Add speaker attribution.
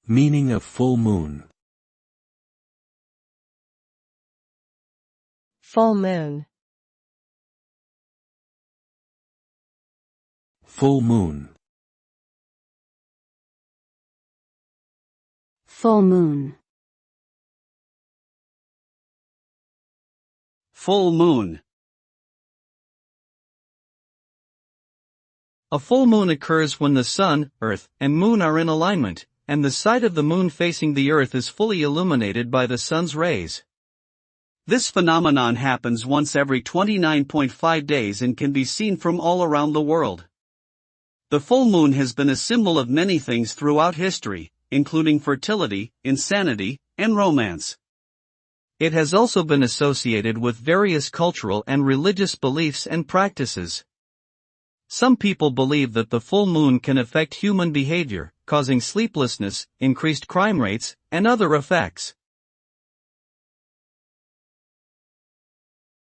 Speaker 1: Meaning of full moon.
Speaker 2: Full moon.
Speaker 1: Full moon.
Speaker 3: Full moon.
Speaker 4: Full moon. A full moon occurs when the sun, earth, and moon are in alignment, and the side of the moon facing the earth is fully illuminated by the sun's rays. This phenomenon happens once every 29.5 days and can be seen from all around the world. The full moon has been a symbol of many things throughout history, including fertility, insanity, and romance. It has also been associated with various cultural and religious beliefs and practices. Some people believe that the full moon can affect human behavior, causing sleeplessness, increased crime rates, and other effects.